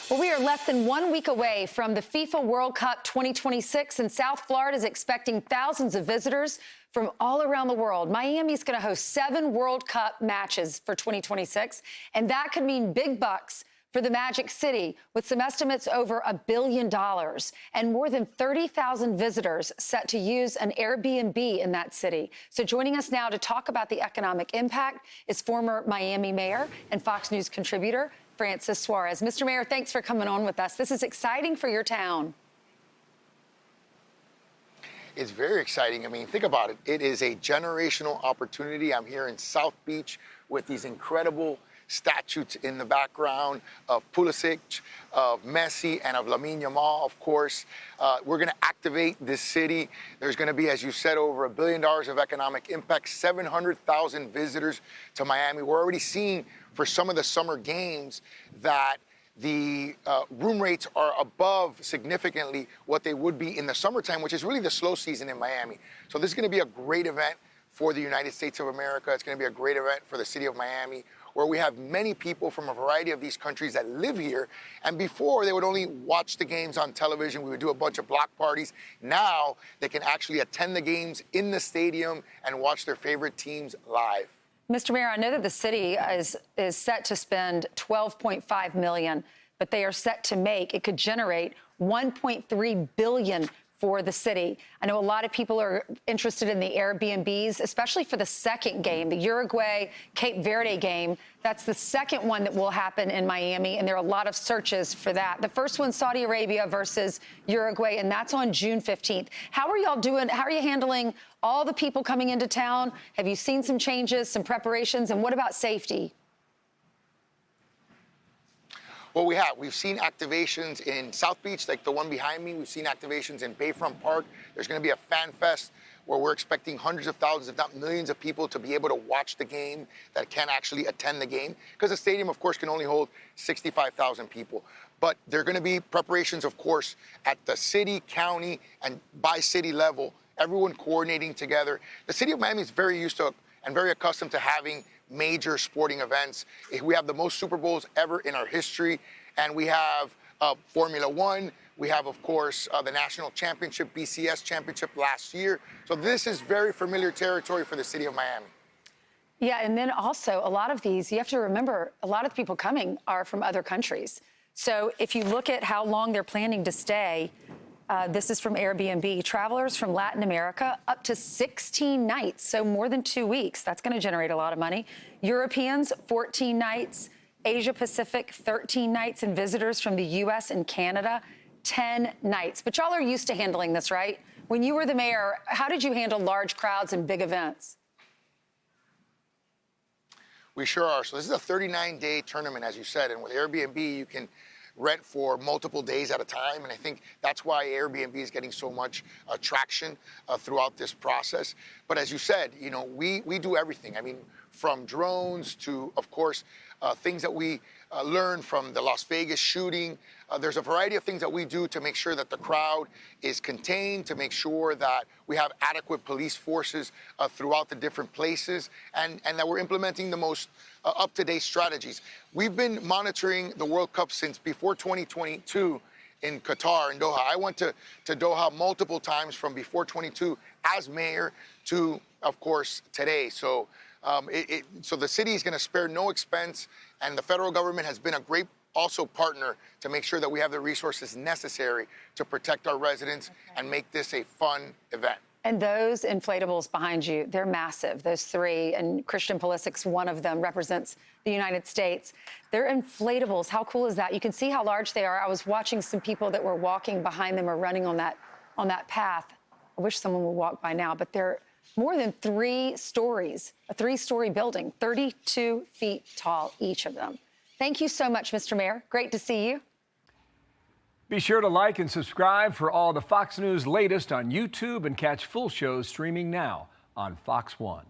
Well, we are less than 1 week away from the FIFA World Cup 2026, and South Florida is expecting thousands of visitors from all around the world. Miami's going to host 7 World Cup matches for 2026, and that could mean big bucks for the Magic City, with some estimates over $1 billion and more than 30,000 visitors set to use an Airbnb in that city. So joining us now to talk about the economic impact is former Miami Mayor and Fox News contributor Francis Suarez. Mr. Mayor, thanks for coming on with us. This is exciting for your town. It's very exciting. I mean, think about it. It is a generational opportunity. I'm here in South Beach with these incredible statues in the background of Pulisic, of Messi, and of Lamine Yamal, of course. We're going to activate this city. There's going to be, as you said, over $1 billion of economic impact, 700,000 visitors to Miami. We're already seeing for some of the summer games that the room rates are above significantly what they would be in the summertime, which is really the slow season in Miami. So this is going to be a great event for the United States of America. It's going to be a great event for the city of Miami, where we have many people from a variety of these countries that live here. And before, they would only watch the games on television. We would do a bunch of block parties. Now, they can actually attend the games in the stadium and watch their favorite teams live. Mr. Mayor, I know that the city is set to spend $12.5 million, but they are set to make, it could generate $1.3 billion for the city. I know a lot of people are interested in the Airbnbs, especially for the second game, the Uruguay-Cape Verde game. That's the second one that will happen in Miami, and there are a lot of searches for that. The first one's Saudi Arabia versus Uruguay, and that's on June 15th. How are y'all doing? How are you handling all the people coming into town? Have you seen some changes, some preparations, and what about safety? Well, we've seen activations in South Beach, like the one behind me. We've seen activations in Bayfront Park. There's going to be a fan fest where we're expecting hundreds of thousands, if not millions of people to be able to watch the game that can actually attend the game. Because the stadium, of course, can only hold 65,000 people. But there are going to be preparations, of course, at the city, county, and by city level, everyone coordinating together. The city of Miami is very used to and very accustomed to having major sporting events. We have the most Super Bowls ever in our history, and we have Formula One. We have, of course, the National Championship, BCS Championship last year. So this is very familiar territory for the city of Miami. Yeah, and then also a lot of these, you have to remember, a lot of the people coming are from other countries. So if you look at how long they're planning to stay, this is from Airbnb. Travelers from Latin America, up to 16 nights, so more than 2 weeks. That's going to generate a lot of money. Europeans, 14 nights. Asia Pacific, 13 nights. And visitors from the U.S. and Canada, 10 nights. But y'all are used to handling this, right? When you were the mayor, how did you handle large crowds and big events? We sure are. So this is a 39-day tournament, as you said. And with Airbnb, you can rent for multiple days at a time. And I think that's why Airbnb is getting so much traction throughout this process. But as you said, you know, we do everything. I mean, from drones to, of course, things that we learned from the Las Vegas shooting. There's a variety of things that we do to make sure that the crowd is contained, to make sure that we have adequate police forces throughout the different places, and that we're implementing the most up-to-date strategies. We've been monitoring the World Cup since before 2022 in Qatar, in Doha. I went to Doha multiple times from before 22 as mayor to, of course, today. So so the city is going to spare no expense, and the federal government has been a great also partner to make sure that we have the resources necessary to protect our residents and make this a fun event. And those inflatables behind you, they're massive, those 3, and Christian Pulisic's one of them, represents the United States. They're inflatables. How cool is that? You can see how large they are. I was watching some people that were walking behind them or running on that path. I wish someone would walk by now, but they're more than 3 stories, a 3-story building, 32 feet tall, each of them. Thank you so much, Mr. Mayor. Great to see you. Be sure to like and subscribe for all the Fox News latest on YouTube, and catch full shows streaming now on Fox One.